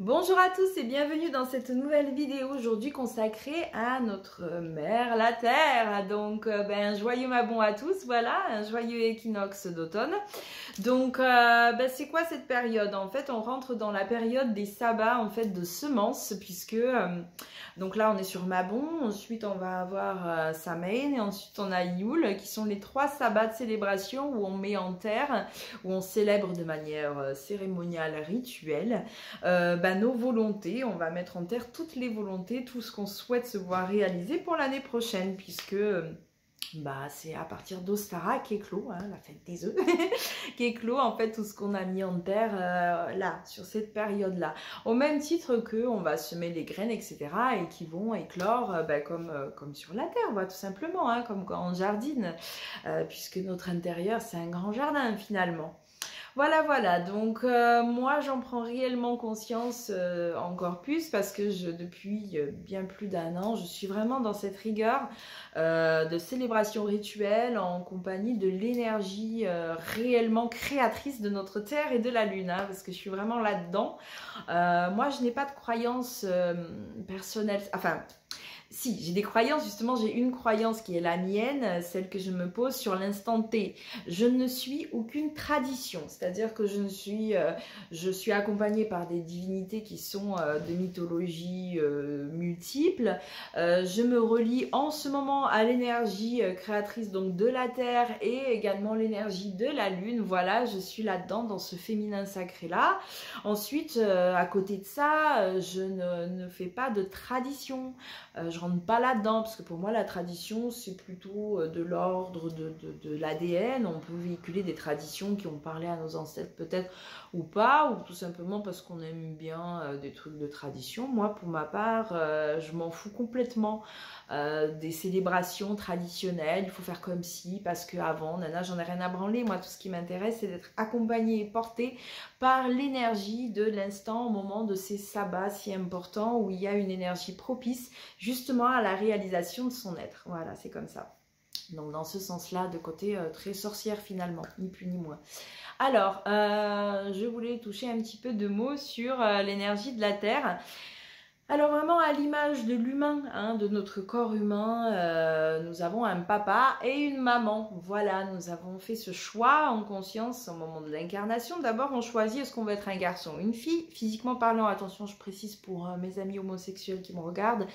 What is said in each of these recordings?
Bonjour à tous et bienvenue dans cette nouvelle vidéo aujourd'hui consacrée à notre mère, la Terre. Donc, un joyeux Mabon à tous, voilà, un joyeux équinoxe d'automne. Donc, c'est quoi cette période? En fait, on rentre dans la période des sabbats, en fait, de semences, puisque, donc là, on est sur Mabon, ensuite on va avoir Samhain, et ensuite on a Yule, qui sont les 3 sabbats de célébration où on met en terre, où on célèbre de manière cérémoniale, rituelle, nos volontés. On va mettre en terre toutes les volontés, tout ce qu'on souhaite se voir réaliser pour l'année prochaine, puisque c'est à partir d'Ostara qu'éclot, hein, la fête des œufs, qu'éclot en fait tout ce qu'on a mis en terre là, sur cette période-là. Au même titre que on va semer les graines, etc. et qui vont éclore comme sur la terre, tout simplement, hein, comme quand on jardine, puisque notre intérieur c'est un grand jardin finalement. Voilà, donc moi j'en prends réellement conscience encore plus parce que depuis bien plus d'1 an, je suis vraiment dans cette rigueur de célébration rituelle en compagnie de l'énergie réellement créatrice de notre Terre et de la Lune, hein, parce que je suis vraiment là-dedans. Moi je n'ai pas de croyance personnelle, enfin... Si, j'ai des croyances, justement, j'ai une croyance qui est la mienne, celle que je me pose sur l'instant T. Je ne suis aucune tradition, c'est-à-dire que je suis accompagnée par des divinités qui sont de mythologie multiples. Je me relie en ce moment à l'énergie créatrice donc de la Terre et également l'énergie de la Lune. Voilà, je suis là-dedans, dans ce féminin sacré-là. Ensuite, à côté de ça, je ne fais pas de tradition. Je rentre pas là-dedans parce que pour moi la tradition c'est plutôt de l'ordre de l'ADN. On peut véhiculer des traditions qui ont parlé à nos ancêtres peut-être ou pas, ou tout simplement parce qu'on aime bien des trucs de tradition. Moi pour ma part je m'en fous complètement des célébrations traditionnelles. Il faut faire comme si, parce que avant, nana, j'en ai rien à branler. Moi tout ce qui m'intéresse c'est d'être accompagnée et portée par l'énergie de l'instant au moment de ces sabbats si importants où il y a une énergie propice justement à la réalisation de son être. Voilà, c'est comme ça. Donc dans ce sens-là, de côté très sorcière finalement, ni plus ni moins. Alors, je voulais toucher un petit peu de mots sur l'énergie de la Terre. Alors vraiment à l'image de l'humain, hein, de notre corps humain, nous avons un papa et une maman. Voilà, nous avons fait ce choix en conscience au moment de l'incarnation. D'abord, on choisit est-ce qu'on veut être un garçon ou une fille. Physiquement parlant, attention, je précise pour mes amis homosexuels qui me regardent,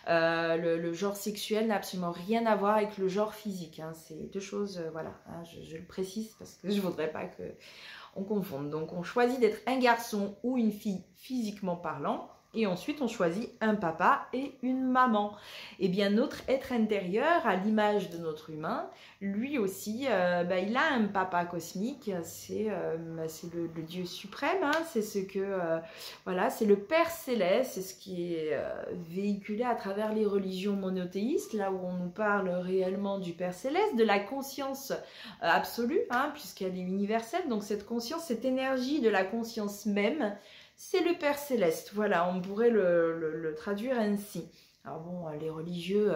le genre sexuel n'a absolument rien à voir avec le genre physique. Hein. C'est deux choses, voilà, hein, je le précise parce que je ne voudrais pas qu'on confonde. Donc on choisit d'être un garçon ou une fille physiquement parlant. Et ensuite, on choisit un papa et une maman. Et bien, notre être intérieur, à l'image de notre humain, lui aussi, il a un papa cosmique. C'est le Dieu suprême. Hein, c'est ce que, voilà, c'est le Père Céleste. C'est ce qui est véhiculé à travers les religions monothéistes, là où on nous parle réellement du Père Céleste, de la conscience absolue, hein, puisqu'elle est universelle. Donc, cette conscience, cette énergie de la conscience même, c'est le Père Céleste, voilà, on pourrait le traduire ainsi. Alors bon, les religieux,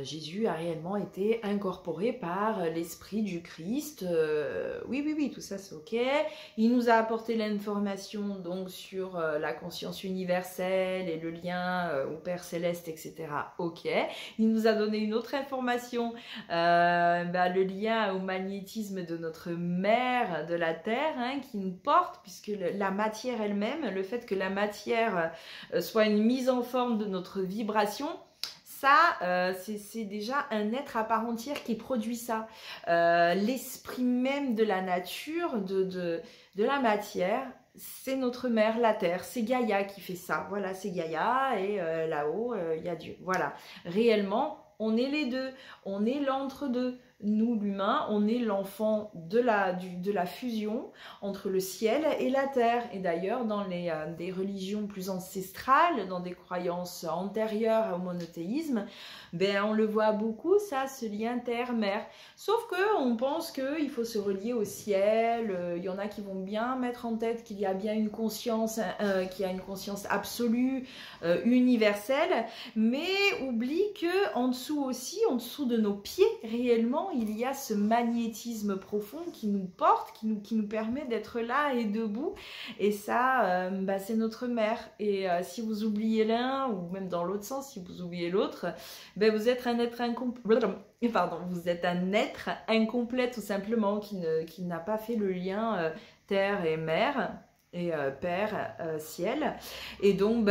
Jésus a réellement été incorporé par l'esprit du Christ. Oui, tout ça c'est ok. Il nous a apporté l'information donc sur la conscience universelle et le lien au Père Céleste, etc. Ok. Il nous a donné une autre information, le lien au magnétisme de notre mère de la Terre, hein, qui nous porte, puisque la matière elle-même, le fait que la matière soit une mise en forme de notre vibration, ça, c'est déjà un être à part entière qui produit ça. L'esprit même de la nature, de la matière, c'est notre mère, la Terre. C'est Gaïa qui fait ça. Voilà, c'est Gaïa et là-haut, il y a Dieu. Voilà, réellement, on est les deux. On est l'entre-deux. Nous, l'humain, on est l'enfant de la fusion entre le ciel et la terre. Et d'ailleurs, dans des religions plus ancestrales, dans des croyances antérieures au monothéisme, on le voit beaucoup, ça, ce lien terre-mère. Sauf qu'on pense qu'il faut se relier au ciel. Il y en a qui vont bien mettre en tête qu'il y a bien une conscience, qu'il y a une conscience absolue, universelle, mais oublie que en dessous aussi, en dessous de nos pieds, réellement, il y a ce magnétisme profond qui nous porte, qui nous permet d'être là et debout. Et ça, c'est notre mère. Et si vous oubliez l'un, ou même dans l'autre sens, si vous oubliez l'autre, vous êtes un être incomplet. Pardon, vous êtes un être incomplet tout simplement, qui n'a pas fait le lien terre et mère. Et Père, ciel. Et donc,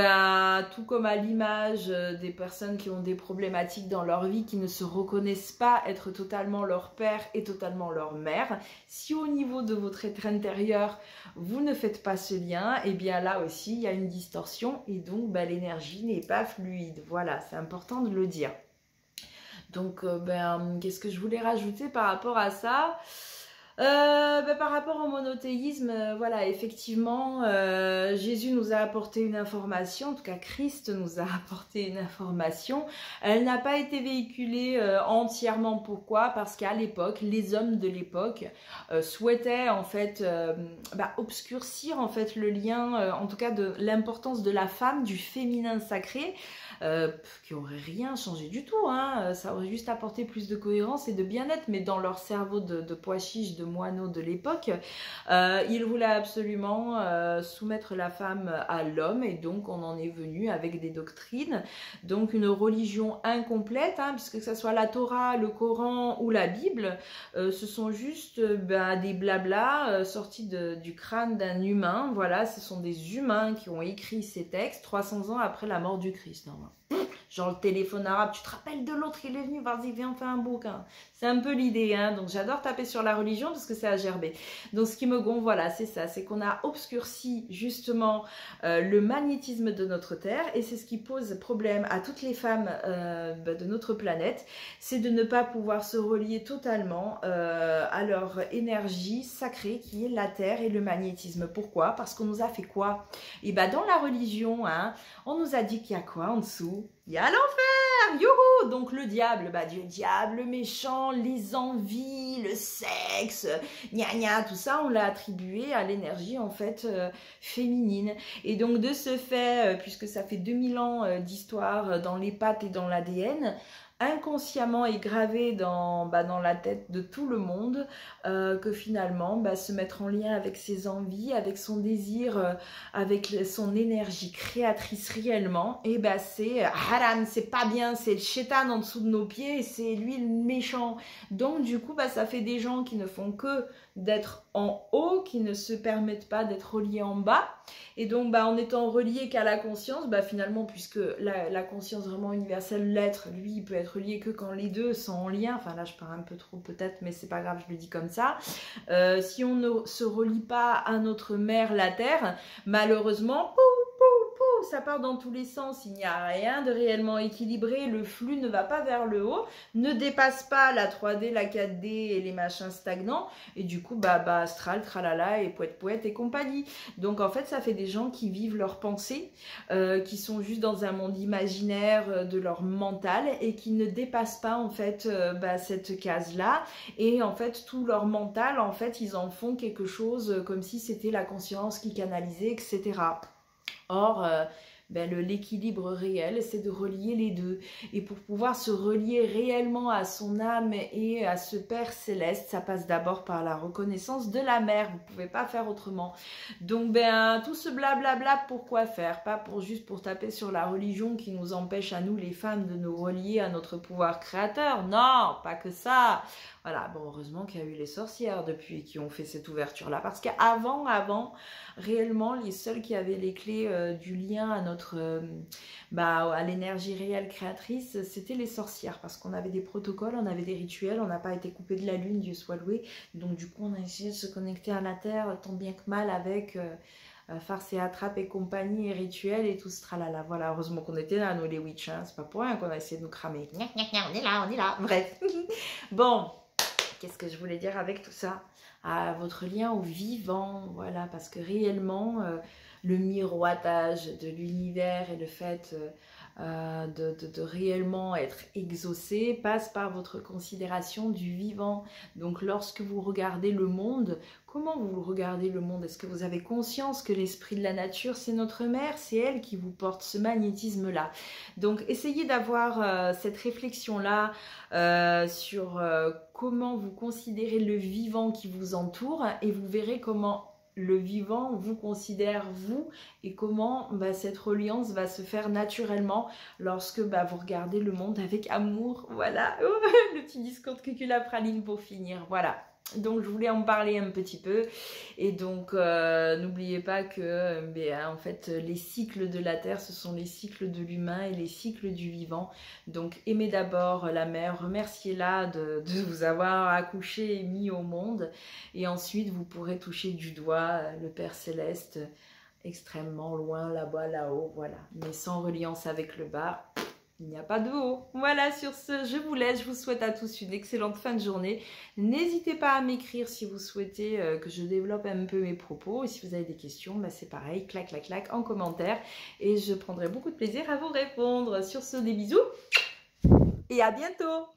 tout comme à l'image des personnes qui ont des problématiques dans leur vie, qui ne se reconnaissent pas être totalement leur père et totalement leur mère, si au niveau de votre être intérieur, vous ne faites pas ce lien, et bien là aussi, il y a une distorsion et donc l'énergie n'est pas fluide. Voilà, c'est important de le dire. Donc, qu'est-ce que je voulais rajouter par rapport à ça ? Par rapport au monothéisme, voilà, effectivement, Jésus nous a apporté une information, en tout cas Christ nous a apporté une information. Elle n'a pas été véhiculée entièrement. Pourquoi? Parce qu'à l'époque, les hommes de l'époque souhaitaient en fait obscurcir en fait le lien, en tout cas de l'importance de la femme, du féminin sacré. Qui aurait rien changé du tout, hein. Ça aurait juste apporté plus de cohérence et de bien-être, mais dans leur cerveau de pois chiches, de moineaux de l'époque, ils voulaient absolument soumettre la femme à l'homme, et donc on en est venu avec des doctrines, donc une religion incomplète, hein, puisque que ce soit la Torah, le Coran ou la Bible, ce sont juste des blablas sortis du crâne d'un humain. Voilà, ce sont des humains qui ont écrit ces textes 300 ans après la mort du Christ, normalement. Genre le téléphone arabe, tu te rappelles de l'autre, il est venu, vas-y viens on fait un bouquin. C'est un peu l'idée, hein. Donc j'adore taper sur la religion parce que c'est à gerber. Donc ce qui me gonfle, voilà, c'est ça, c'est qu'on a obscurci justement le magnétisme de notre Terre, et c'est ce qui pose problème à toutes les femmes de notre planète, c'est de ne pas pouvoir se relier totalement à leur énergie sacrée qui est la Terre et le magnétisme. Pourquoi? Parce qu'on nous a fait quoi? Et dans la religion, hein, on nous a dit qu'il y a quoi en dessous? Il y a l'enfer, youhou! Donc le diable, Dieu diable, le méchant, les envies, le sexe, gna gna, tout ça, on l'a attribué à l'énergie en fait féminine. Et donc de ce fait, puisque ça fait 2000 ans d'histoire dans les pattes et dans l'ADN, inconsciemment est gravé dans la tête de tout le monde que finalement se mettre en lien avec ses envies, avec son désir, avec son énergie créatrice réellement, et c'est haram, c'est pas bien, c'est le shaitan en dessous de nos pieds, et c'est lui le méchant. Donc du coup ça fait des gens qui ne font que d'être en haut, qui ne se permettent pas d'être reliés en bas, et donc en étant reliés qu'à la conscience, finalement, puisque la conscience vraiment universelle, l'être, lui, il peut être relié que quand les deux sont en lien. Enfin là je pars un peu trop peut-être, mais c'est pas grave, je le dis comme ça. Si on ne se relie pas à notre mère, la Terre, malheureusement, ça part dans tous les sens, il n'y a rien de réellement équilibré, le flux ne va pas vers le haut, ne dépasse pas la 3D, la 4D et les machins stagnants, et du coup, astral, tralala, et poète et compagnie. Donc en fait, ça fait des gens qui vivent leurs pensées, qui sont juste dans un monde imaginaire de leur mental, et qui ne dépassent pas en fait cette case-là, et en fait, tout leur mental, en fait, ils en font quelque chose comme si c'était la conscience qui canalisait, etc. Or, l'équilibre réel, c'est de relier les deux. Et pour pouvoir se relier réellement à son âme et à ce Père Céleste, ça passe d'abord par la reconnaissance de la mère. Vous ne pouvez pas faire autrement. Donc, tout ce blablabla, pourquoi faire? Pas juste pour taper sur la religion qui nous empêche à nous, les femmes, de nous relier à notre pouvoir créateur. Non, pas que ça. Voilà, heureusement qu'il y a eu les sorcières depuis qui ont fait cette ouverture-là. Parce qu'avant, réellement, les seuls qui avaient les clés du lien à notre, à l'énergie réelle créatrice, c'était les sorcières. Parce qu'on avait des protocoles, on avait des rituels, on n'a pas été coupé de la lune, Dieu soit loué. Donc du coup, on a essayé de se connecter à la Terre, tant bien que mal, avec farce et attrape et compagnie et rituels et tout ce tralala. Voilà, heureusement qu'on était là, nous les witches, hein. C'est pas pour rien qu'on a essayé de nous cramer. On est là. Bref. Bon. Qu'est-ce que je voulais dire avec tout ça? À votre lien au vivant, voilà, parce que réellement, le miroitage de l'univers et le fait de réellement être exaucé passe par votre considération du vivant. Donc lorsque vous regardez le monde, comment vous regardez le monde? Est-ce que vous avez conscience que l'esprit de la nature, c'est notre mère, c'est elle qui vous porte ce magnétisme-là? Donc essayez d'avoir cette réflexion-là sur comment vous considérez le vivant qui vous entoure et vous verrez comment le vivant vous considère vous et comment cette reliance va se faire naturellement lorsque vous regardez le monde avec amour. Voilà, le petit discours de Cuculapraline pour finir, voilà. Donc je voulais en parler un petit peu et donc n'oubliez pas que en fait les cycles de la terre ce sont les cycles de l'humain et les cycles du vivant. Donc aimez d'abord la mère, remerciez-la de vous avoir accouché et mis au monde et ensuite vous pourrez toucher du doigt le Père Céleste extrêmement loin là-bas, là-haut, voilà. Mais sans reliance avec le bas, il n'y a pas de haut. Voilà, sur ce, je vous laisse. Je vous souhaite à tous une excellente fin de journée. N'hésitez pas à m'écrire si vous souhaitez que je développe un peu mes propos. Et si vous avez des questions, c'est pareil, clac, clac, clac, en commentaire. Et je prendrai beaucoup de plaisir à vous répondre. Sur ce, des bisous et à bientôt.